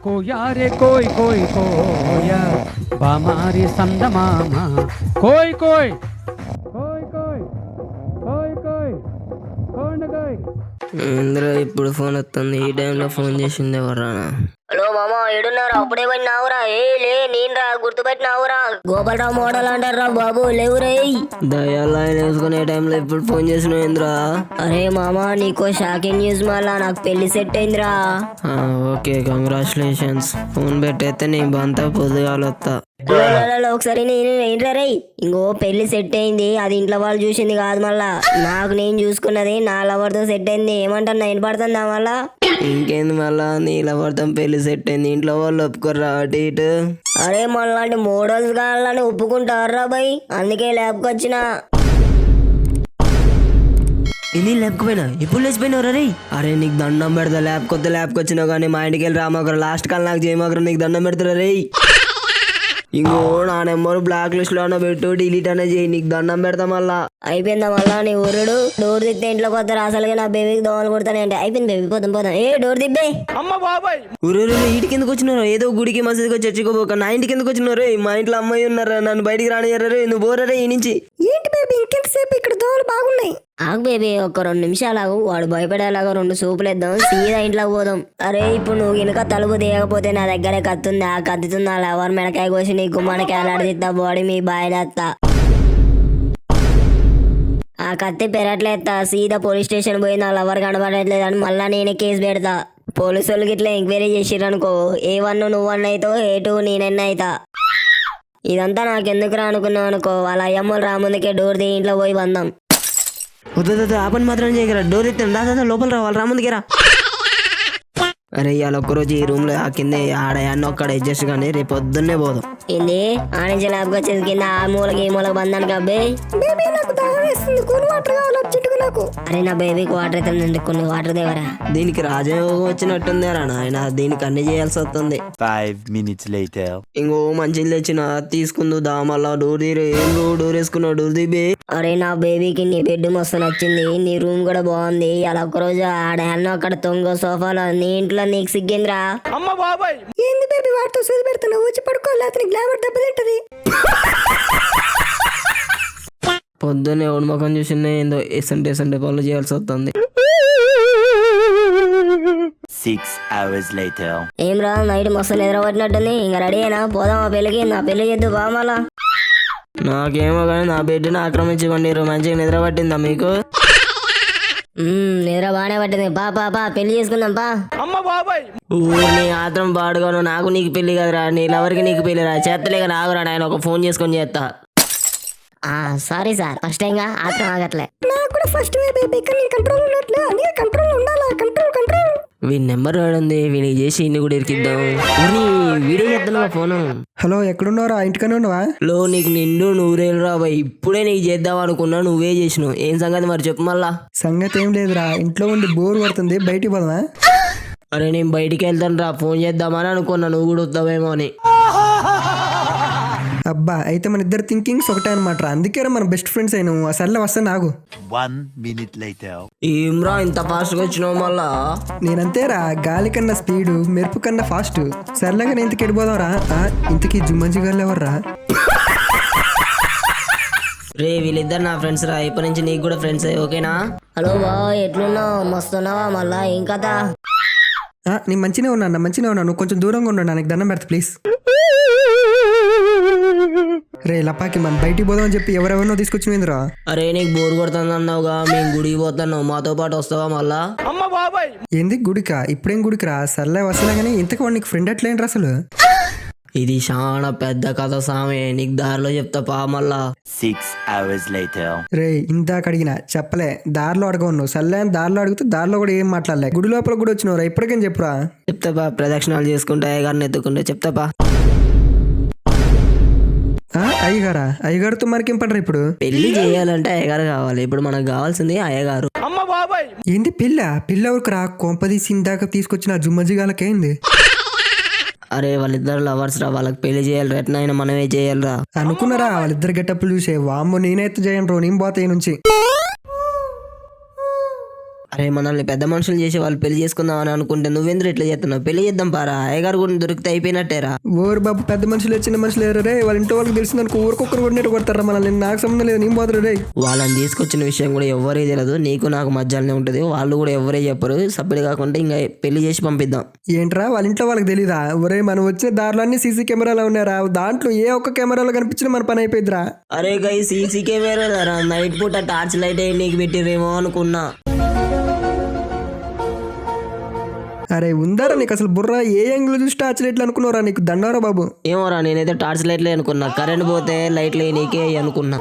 కోయా రే కోయ్ కోయ్ కోయా బామారి సందమామ కోయ్ కోయ్ కోయ్ కోయ్ కోయ్ కోయ్ కోండ కోయ్. ఇంద్ర ఇప్పుడు ఫోన్ వస్తుంది. ఈ టైంలో ఫోన్ చేసింది ఎవరా? హలో మామ, ఏడున్నారా? అప్పుడే పడినావురా? లే నేను రా, గుర్తుపెట్టినావురా? గోపాలరావు మోడల్ అంటారా బాబు, లేవురే. దయాలు ఆయన వేసుకునే టైంలో ఇప్పుడు ఫోన్ చేసిన ఇంద్రా. అరే మామ, నీకో షాకింగ్ న్యూస్, మళ్ళా నాకు పెళ్లి సెట్ అయిందిరా. Okay, congratulations. ఫోన్ పెట్టేస్తే నీ బంతా పొద్దుగాల వస్తా. ఒకసారి నేను ఏంట్రా రే, ఇంకో పెళ్లి సెట్ అయింది. అది ఇంట్లో వాళ్ళు చూసింది కాదు, మళ్ళా నాకు నేను చూసుకున్నది. నా లవర్తో సెట్ అయింది. ఏమంటున్నా, వినపడుతుందా మళ్ళా? ఇంకేంది మళ్ళా, నీ లవర్తో పెళ్లి సెట్ అయింది. ఇంట్లో వాళ్ళు ఒప్పుకోర్రా అటు ఇటు? అరే మళ్ళీ మోడల్స్ కావాలని ఒప్పుకుంటారా బై, అందుకే ల్యాబ్కి వచ్చిన. ఇది లేకపోయినా ఇప్పుడు లేచిపోయినవరా రే? అరే నీకు దండం పెడతా, ల్యాబ్కి వచ్చినావు కానీ మా ఇంటికి వెళ్ళి రామాకరు. లాస్ట్ కాల్ నాకు చేయమాకరు, నీకు దండం పెడతారా రే? ఇంకో నా నెంబర్ బ్లాక్ లిస్ట్ లో పెట్టు, డిలీట్ అనే చేయి, నీకు దండం పెడతా. మళ్ళా అయిపోయిందా మళ్ళా నీ ఊరుడు? డోర్ తిప్పితే ఇంట్లోకి వస్తారు. అసలుగా నా బేబీకి దోమలు కొడతానంటే అయిపోయింది. బేబీ పోతాం పోతాం. డోర్ తిప్పే. ఊరు ఇంటికి ఎందుకు వచ్చినారు? ఏదో గుడికి మసీదుకో చర్చికోపోక నా ఇంటికి ఎందుకు వచ్చినారు? మా ఇంట్లో అమ్మాయి ఉన్నారా? నన్ను బయటికి రానియర్రే? నువ్వు పోరరే ఈ నుంచి. ఏంటి బేబీ ఇంకెంతసేపు? ఇక్కడ దోమలు బాగున్నాయి. ఆగు బేబీ, ఒక 2 నిమిషాలు ఆగు. వాడు భయపడేలాగా 2 సూపులు ఇద్దాం, సీదా ఇంట్లోకి పోదాం. అరే ఇప్పుడు నువ్వు ఇనుక తలుపు తీయకపోతే నా దగ్గరే కత్తుంది. ఆ కత్తితుంది నా లవర్ మెడకాయ కోసి నీ గుమ్మానికి ఎలాడిస్తా, బాడీ మీ బాయిలేస్తా. ఆ కత్తి పెరట్లేస్తా, సీదా పోలీస్ స్టేషన్ పోయి నా లవర్ కనబడట్లేదు అని మళ్ళా నేనే కేసు పెడతా. పోలీసు వాళ్ళకి ఇట్లా ఎంక్వైరీ చేసిరనుకో, A1 నువ్వు అవుతావు, A2 నేనెన్న అవుతా. ఇదంతా నాకెందుకురా అనుకున్నావు అనుకో, వాళ్ళ అయ్యమ్మలు రాముందుకే డోర్ తీ, ఇంట్లో పోయి వందాం. వద్దు ఆ పని మాత్రం చేయగరా. డోర్ ఎత్తాను, దాదా లోపల రావాలి, రాముందుకేరా. అరే ఇవాళ ఒక్కరోజు ఈ రూమ్ లో ఆ కింద ఆడయాన్ని ఒక్కడ అడ్జస్ట్ కానీ రేపు పొద్దున్నే పోదాం. ఏంది ఆనించి ల్యాబ్కి వచ్చేది కింద ఆ మూలకి ఈ మూలకి బంధానికి అబ్బే. అరే నా బేబీకి వాటర్ అవుతుందండి, కొన్ని వాటర్ దేవరా. దీనికి రాజయోగం వచ్చినట్టుంది రా నాయన, దీనికి అన్ని చేయాల్సి వస్తుంది. 5 minutes later. ఇంకో మంచిలు తెచ్చిన తీసుకుందు దా. మళ్ళా డోర్ తీరే. ఏం డోర్ వేసుకున్నావు? డోర్ తీబే. అరే నా బేబీకి నీ బెడ్ మస్తు నచ్చింది, నీ రూమ్ కూడా బాగుంది. అలా ఒక్కరోజు ఆడయాన్ని అక్కడ తొంగ సోఫాలో, నీ ఇంట్లో నీకు సిగ్గిందిరా. ఏంది బేబీ వాటితో సూది పెడుతున్నావు? వచ్చి పడుకోవాలి, అతనికి గ్లామర్ దెబ్బతింటది. పొద్దున్నే ఎవడి ముఖం చూసిన ఏందో ఎసంటే పనులు చేయాల్సి వస్తుంది. 6 hours later. ఏం రా, నైట్ మస్తు నిద్ర పట్టినట్టుంది. ఇంకా రెడీ అయినా పోదాం ఆ పెళ్ళికి. నా పెళ్లి చేద్దు బా. మళ్ళా నాకేమో కానీ నా బెడ్ని ఆక్రమించుకోండి. మంచిగా నిద్ర పట్టిందా మీకు? నిద్ర బాగానే పట్టింది. పా పెళ్లి చేసుకుందాం పా. ఊరిని ఆత్రం పాడుకోను. నాకు నీకు పెళ్లి కదరా, నీ లవర్కి నీకు పెళ్లిరా. చేస్తలేక నాకురా నాయన, ఒక ఫోన్ చేసుకొని చేస్తా. సారీ సార్, ఫస్ట్ టైం గా ఆత్రం ఆగట్లే. నాకు కూడా ఫస్ట్ బేబీ, కానీ కంట్రోల్ ఉన్నట్లే, అన్ని కంట్రోల్ ఉండాలా. కంట్రోల్ వీడి నెంబర్ వాడుంది, వీడికి చేసి ఇన్ని కూడా ఇరికిద్దాం. వీడియో చేద్దాం ఫోను. హలో, ఎక్కడున్నారా? ఇంటికనే ఉన్నావా? లో నీకు నిండు నూరేళ్ళు రాబాయ్. ఇప్పుడే నీకు చేద్దాం అనుకున్నా, నువ్వే చేసినావు. ఏం సంగతి మరి చెప్పు. మళ్ళా సంగతి ఏం లేదురా, ఇంట్లో ఉండి బోర్ కొడుతుంది, బయటికి పోదామా? అరే నేను బయటికి వెళ్తాను రా, ఫోన్ చేద్దామని అనుకున్నా, నువ్వు కూడా వద్దావేమో అని. అబ్బా, అయితే మన ఇద్దరు థింకింగ్స్ ఒకటే అనమాట. అందుకే మన బెస్ట్ ఫ్రెండ్స్ అయినావు. సర్లే వస్తాను నాకు. 1 minute later. ఏమ్రా ఇంత ఫాస్ట్ గా వచ్చినావు? మళ్ళా నేనంతేరా, గాలి కన్నా స్పీడు, మెరుపు కన్నా ఫాస్ట్. సర్లేగా నేను ఇంతకి వెళ్ళిపోదాం రా. ఇంతకీ జుమ్మంజి గారు ఎవర్రా? రే వీళ్ళిద్దరు నా ఫ్రెండ్స్ రా, ఇప్పటి నుంచి నీకు కూడా ఫ్రెండ్స్ ఓకేనా? హలో బా, ఎట్లున్నావు? మస్తున్నావా? మళ్ళా ఏం కథ? నేను మంచిగా ఉన్నాను. నువ్వు కొంచెం దూరంగా ఉన్నాను, నాకు దండం పెడతా ప్లీజ్. రే లపాకి, మనం బయటికి పోదాం అని చెప్పి ఎవరెవరినో తీసుకొచ్చిపోయిందిరా. అరే నీకు బోర్ కొడుతుంది అన్నావుగా, మేము గుడికి పోతున్నావు, మాతో పాటు వస్తావా? మళ్ళా ఏంది గుడికా? ఇప్పుడేం గుడికిరా? సర్లే వస్తున్నా కానీ ఇంతకు వాడు నీకు ఫ్రెండ్ ఎట్లేంటి అసలు? ఇది చాలా పెద్ద కథ సామే, నీకు దారిలో చెప్తా పా. మళ్ళా 6 hours later. రే ఇందాక అడిగినా చెప్పలే, దారిలో అడగవు. సర్లే అని దారిలో అడిగితే దారిలో కూడా ఏం మాట్లాడలే. గుడి లోపల కూడా వచ్చినవరా? ఇప్పటికేం చెప్పురా. చెప్తాపా, ప్రదక్షిణాలు చేసుకుంటా అయ్యగారిని ఎత్తుకుంటే చెప్తాపా. అయ్యగారితో మరికేం పడరా? ఇప్పుడు పెళ్లి చేయాలంటే అయ్యగారు కావాలి. ఇప్పుడు మనకు కావాల్సింది అయ్యగారు. ఏంది పిల్ల ఎవరికిరా? కొంపదీసి ఇందాక తీసుకొచ్చిన జుమ్మజిగాలకేంది? అరే వాళ్ళిద్దరు లవర్స్ రా, వాళ్ళకి పెళ్లి చేయాలి. ఎట్నైనా మనమే చేయాలిరా. అనుకున్నారా? వాళ్ళిద్దరు గెటప్లు చూసే వామ్మో, నేనైతే చేయను రో, నేను పోతాయి నుంచి. అరే మనల్ని పెద్ద మనుషులు చేసి వాళ్ళు పెళ్లి చేసుకుందాం అని అనుకుంటే నువ్వెందుకు ఇట్లా చేస్తున్నావు? పెళ్లి చేద్దాం పారా, అయ్యగారు కూడా దొరికితే అయిపోయినట్టేరా. ఓరు బాబు, పెద్ద మనుషులు చిన్న మనుషులు రే, వాళ్ళ ఇంట్లో వాళ్ళకి తెలిసిందనుకో ఊరికొక్కరు కొట్టినట్టు కొడతారా మనల్ని. నాకు సంబంధం లేదు, నేను పోతారు రే. వాళ్ళని తీసుకొచ్చిన విషయం కూడా ఎవరే తెలియదు, నీకు నాకు మధ్యాహ్నం ఉంటుంది. వాళ్ళు కూడా ఎవరే చెప్పరు. సభ్యుడు కాకుండా ఇంకా పెళ్లి చేసి పంపిద్దాం. ఏంట్రా వాళ్ళ ఇంట్లో వాళ్ళకి తెలీదా? ఒరే మనం వచ్చిన దారిలో సీసీ కెమెరాలు ఉన్నారా, దాంట్లో ఏ ఒక్క కెమెరాలో కనిపించినా మన పని అయిపోయిద్దిరా. అరే గై సీసీ కెమెరా నైట్ పూట టార్చ్ లైట్ నీకు పెట్టిరేమో అనుకున్నా. అరే ఉందారా నీకు అసలు బుర్ర? ఏ యాంగిల్ చూసి టార్చ్ లైట్లు అనుకున్నారా? నీకు దండవరా బాబు. ఏమోరా, నేనైతే టార్చ్ లైట్లే అనుకున్నా. కరెంట్ పోతే లైట్లు నీకే అనుకున్నా.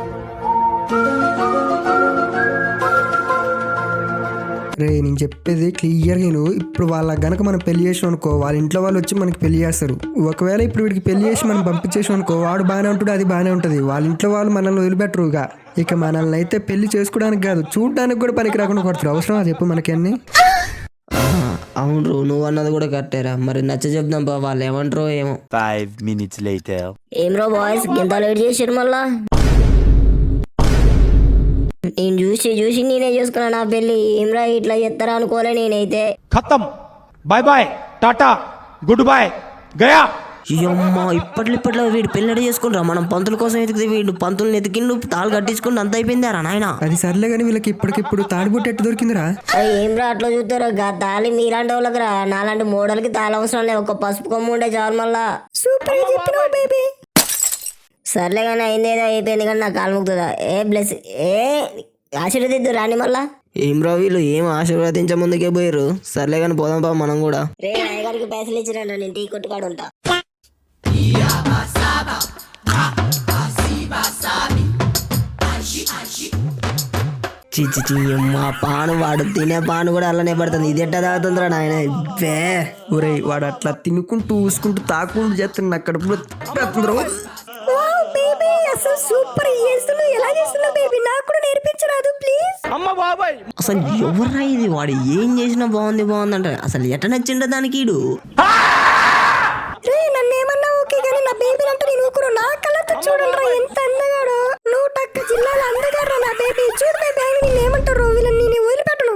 రే నేను చెప్పేది క్లియర్ నేను. ఇప్పుడు వాళ్ళ గనక మనం పెళ్లి చేసాం అనుకో, వాళ్ళ ఇంట్లో వాళ్ళు వచ్చి మనకి పెళ్లి చేస్తారు. ఒకవేళ ఇప్పుడు వీడికి పెళ్లి చేసి మనం పంపించేసాం అనుకో, వాడు బాగానే ఉంటాడు, అది బాగానే ఉంటుంది. వాళ్ళ ఇంట్లో వాళ్ళు మనల్ని వదిలిపెట్టరుగా. ఇక మనల్ని అయితే పెళ్లి చేసుకోవడానికి కాదు, చూడడానికి కూడా పనికి రాకుండా కొడతారు. అవసరం చెప్పు మనకి అన్ని. అవును, నువ్వు అన్నది కూడా కరెక్టేరా. మరి నచ్చ చెప్దాం బా, వాళ్ళు ఏమంటారో ఏమో. 5 minutes later. ఏం రో బాయ్స్ ఇంత లేట్ చేసారు మళ్ళా? నేను చూసి నేనే చేసుకున్నా నా పెళ్ళి. ఏమ్రా ఇట్లా చేస్తారా అనుకోలే నేనైతే. खत्म, bye bye, tata, goodbye, गया. అమ్మా, ఇప్పట్లో వీడు పెళ్ళి చేసుకుంటారా? మనం పంతుల కోసం ఎతికితే వీడు పంతుల్ని ఎతికిండు, తాళ్ళు కట్టించుకుంటూ అంత అయిపోయిందారా నాయన. అది సర్లే కానీ వీళ్ళకి ఇప్పటికిప్పుడు తాడిబొట్టు ఎట్టు దొరికిందిరా? ఏమ్రా అట్లా చూస్తారో తాళి మీలాంటి వాళ్ళకి రా, నాలాంటి మోడల్కి తాళి అవసరం లేదు, ఒక పసుపు కొమ్ము ఉండే చాలు మళ్ళా. Super baby. సర్లే కానీ అయిందేదో అయిపోయింది కానీ నాకు కాలు ముక్తుందా? ఏ బ్లెస్ ఏ ఆశీర్వదిద్దు రాని మళ్ళా. ఏమ్రా వీళ్ళు ఏం ఆశీర్వదించే ముందుకే పోయారు. సర్లే కానీ పోదాం బా మనం కూడా. రే అయ్యగారికి పైసలు ఇచ్చిరంట, నేను టీ కొట్టుకాడు ఉంటా. చిచ్చి అమ్మా, పాను వాడు తినే పాను కూడా అలానే పడుతుంది. ఇది ఎట్టా తాగుతుందిరా నాయన. ఇవ్వే ఒరే వాడు అట్లా తినుకుంటూ ఊసుకుంటూ తాకుంటూ చేస్తున్నా అక్కడ సూపర్ ఎలా చేస్తున్నావు బేబీ, నాకు కూడా నేర్పించరాదు ప్లీజ్. అసలు ఎవర్రా ఇది? వాడు ఏం చేసినా బాగుంది అంటే అసలు ఎట్ట నచ్చిండ దానికి ఈడు. నన్ను ఏమన్నా ఓకే కానీ నా బేబీ అంటే నేను ఊరుకును. నా కళ్ళతో చూడరా ఎంత అందగాడో. నువ్వు టక్క జిల్లాలో అందగాడ్రా నా బేబీ. చూడు బేబీ నేను ఏమంటారు, వీళ్ళని నేను వదిలిపెట్టను.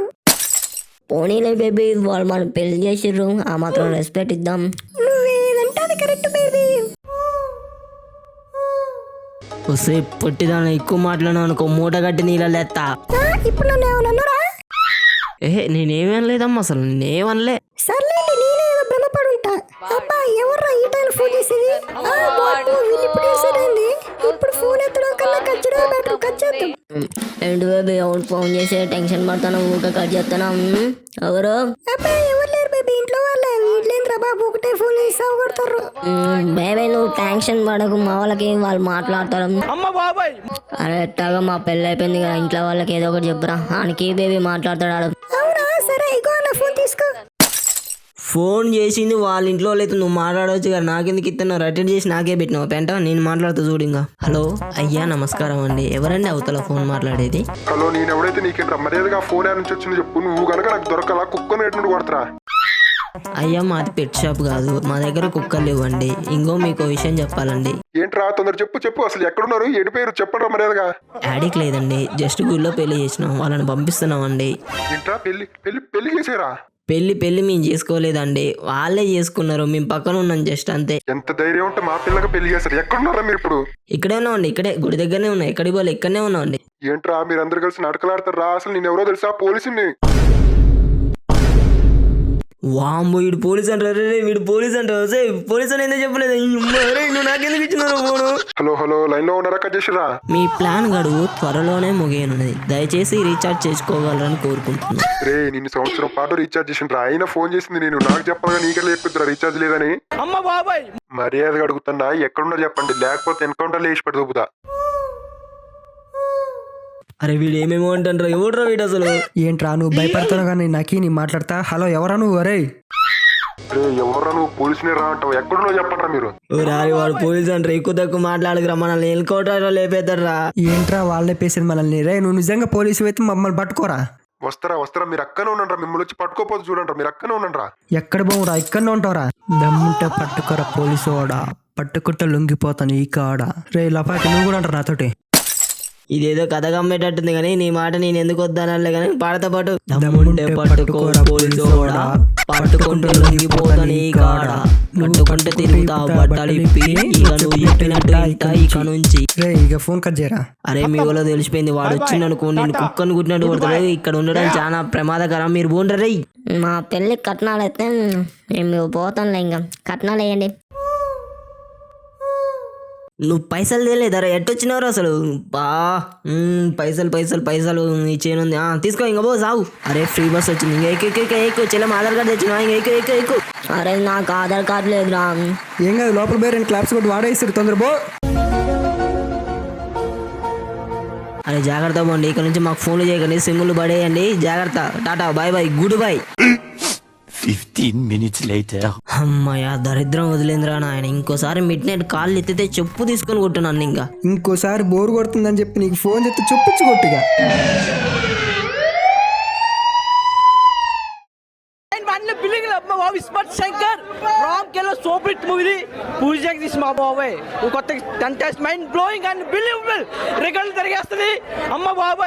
పోనీలే బేబీ, వాళ్ళు మనం పెళ్లి చేసిర్రు, ఆ మాత్రం రెస్పెక్ట్ ఇద్దాం. నువ్వేదంటే అది కరెక్ట్ బేబీ. వస్తే పొట్టిదాన్ని ఎక్కువ మాట్లాడినా అనుకో, మూట కట్టి నీళ్ళ ఎత్తా. ఇప్పుడు నన్ను ఏమన్నారా? నేనేమేం లేదమ్మా, అసలు నేనేమనలే. సర్లే నేనే ఏదో భ్రమపడుంటా. అబ్బా ఎవర్రా ఈ టైం ఫోన్ చేసేది? ఇప్పుడు సరైంది. ఇప్పుడు ఫోన్ ఎత్తడం కన్నా ఖచ్చితంగా బెటర్. కట్ చేద్దాం. ఏంటి బేబీ అవును ఫోన్ చేసి టెన్షన్ పడతాను, ఊక కట్ చేస్తాను. ఎవరు? అబ్బా ఎవరు లేరు బేబీ, ఇంట్లో వాళ్ళే. వీళ్ళేంద్రా బాబు ఒకటే ఫోన్ చేసి కొడతారు. బేబీ నువ్వు టెన్షన్ పడకు, మా వాళ్ళకి వాళ్ళు మాట్లాడతారు. అరే ఎట్టాగా మా పెళ్ళి అయిపోయింది కదా, ఇంట్లో వాళ్ళకి ఏదో ఒకటి చెప్పురా. ఆయనకి బేబీ మాట్లాడతాడు. అవునా సరే ఇగో నా ఫోన్ తీసుకో. ఫోన్ చేసింది వాళ్ళ ఇంట్లో అయితే నువ్వు మాట్లాడవచ్చు కదా, నాకెందుకు ఇస్తున్నావు? అటెండ్ చేసి నాకే పెట్టినావు పెంట. నేను మాట్లాడుతూ చూడు ఇంకా. హలో అయ్యా నమస్కారం అండి, ఎవరండి అవతల ఫోన్ మాట్లాడేది? హలో నేను ఎవడైతే నీకేంట్రా మర్యాదగా ఫోన్ నుంచి వచ్చింది చెప్పు. నువ్వు కనుక నాకు దొరకలా కుక్కను ఎట్టు కొడతారా? అయ్యా మాది పెట్ షాప్ కాదు, మా దగ్గర కుక్కలు ఇవ్వండి. ఇంకో మీకు విషయం చెప్పాలండి. ఏంట్రా తొందర చెప్పు అసలు ఎక్కడున్నారు, ఎడిపోయారు చెప్పండి మర్యాదగా. యాడికి లేదండి, జస్ట్ గుళ్ళో పెళ్లి చేసినాం, వాళ్ళని పంపిస్తున్నామండి. ఏంట్రా పెళ్లి చేసారా? పెళ్లి మేము చేసుకోలేదండి, వాళ్ళే చేసుకున్నారు. మేము పక్కన ఉన్నాం జస్ట్ అంతే. ఎంత ధైర్యం ఉంటే మా పిల్లగా పెళ్లి చేస్తారు? ఎక్కడున్నారా మీరు ఇప్పుడు? ఇక్కడే ఉన్నామండి, ఇక్కడే గుడి దగ్గరనే ఉన్నా. ఎక్కడికి పోలే, ఇక్కడనే ఉన్నామండి. ఏంట్రా మీరందరూ కలిసి నాటకలాడతారా? అసలు నేను ఎవరో తెలుసా? పోలీసుని. వామ్మో వీడు పోలీస్ అంటారు. వీడు పోలీస్ అంటారు. పోలీస్ అని ఎందుకు చెప్పలేదు? నువ్వు నాకెందుకు ఇచ్చినారు ఫోను? హలో లైన్ లో ఉన్నారా? కట్ చేసిరా? మీ ప్లాన్ గడువు త్వరలోనే ముగియనున్నది, దయచేసి రీఛార్జ్ చేసుకోగలరని కోరుకుంటున్నాను. రే నిన్ను సంవత్సరం పాటు రీఛార్జ్ చేసిండ్రా, అయినా ఫోన్ చేసింది నేను. నాకు చెప్పాలని నీకెళ్ళి చెప్తున్నా రీఛార్జ్ లేదని. మర్యాదగా అడుగుతున్నా, ఎక్కడున్నా చెప్పండి, లేకపోతే ఎన్కౌంటర్ వేసి పెడతా. అరే వీడు ఏమేమో అంటారా? ఎవడరా వీడు అసలు? ఏంట్రా నువ్వు భయపడతావు కానీ నాకి నీ మాట్లాడతా. హలో ఎవరా నువ్వు? అరే ఎవరా నువ్వు? పోలీసుని రా అంటావు, ఎక్కడున్నా చెప్పండి మీరు. రారి వాడు పోలీసు అంటారు, ఎక్కువ తక్కువ మాట్లాడకురా, మనల్ని ఎన్కౌంటర్ లేపేతారా. ఏంట్రా వాళ్ళే పేసేది మనల్ని? రే నువ్వు నిజంగా పోలీసు అయితే మమ్మల్ని పట్టుకోరా. వస్తారా మీరు అక్కనే ఉండండి. మిమ్మల్ని వచ్చి పట్టుకోపోతే చూడండి, మీరు అక్కనే ఉండండి. ఎక్కడ పోవురా? ఇక్కడనే ఉంటారా? దమ్ముంటే పట్టుకోరా పోలీసు వాడా, పట్టుకుంటే లొంగిపోతాను ఈ కాడ. రే లపాకి నువ్వు కూడా అంటారు నాతోటి. ఇదేదో కథ కమ్మేటట్టుంది కానీ నీ మాట నేను ఎందుకు వద్దానలే కానీ పాడతా పాటు దమ్ముంటే పట్టుకోరా పోలీసోడా, పట్టుకుంటూ లొంగిపోతా నీ కాడ, పట్టుకుంటే తిరుగుతా బట్టలు ఇప్పి, ఇక నువ్వు చెప్పినట్టు ఇంత ఇక నుంచి. రే ఇక ఫోన్ కట్ చేయరా. అరే మీ ఊళ్ళో తెలిసిపోయింది, వాడు వచ్చిందనుకో నేను కుక్కను కుట్టినట్టు కొడతాడు. ఇక్కడ ఉండడం చాలా ప్రమాదకరం, మీరు పోండ్రీ. మా పెళ్ళి కట్నాలు అయితే మేము పోతాంలే, ఇంకా కట్నాలు వేయండి. నువ్వు పైసలు తేలేదరా, ఎట్టొచ్చినారు అసలు? బా పైసలు పైసలు పైసలు నీ చేయనుంది, తీసుకో ఇంకా పో సాగు. అరే ఫ్రీ బస్ వచ్చింది, ఇంకా ఎక్కువ చెల్లెం ఆధార్ కార్డు తెచ్చినా, ఇంకా ఎక్కువ. అరే నాకు ఆధార్ కార్డు లేదురా. ఏం కాదు, లోపల పోయి 2 క్లాప్స్ కొట్టి వాడేస్తాడు, తొందర పో. అరే జాగ్రత్త పోండి, ఇక్కడ నుంచి మాకు ఫోన్లు చేయకండి, సిమ్ములు పడేయండి, జాగ్రత్త. Tata bye bye goodbye. 15 minutes later. అమ్మయ్య దరిద్రం వదిలేంద్రా నాయన. ఇంకోసారి మిడ్ నైట్ కాళ్ళు ఎత్తితే చెప్పు తీసుకొని కొట్టున్నాను. ఇంకా ఇంకోసారి బోర్ కొడుతుందని చెప్పి నీకు ఫోన్ చేస్తే చొప్పించి కొట్టుగా. స్మార్ట్ శంకర్ రామ్ కేలో సూపర్ మూవీ పూజ మా బాబాయ్ కొత్త contest mind blowing and believable రికార్డులు తిరిగేస్తుంది అమ్మ బాబాయ్.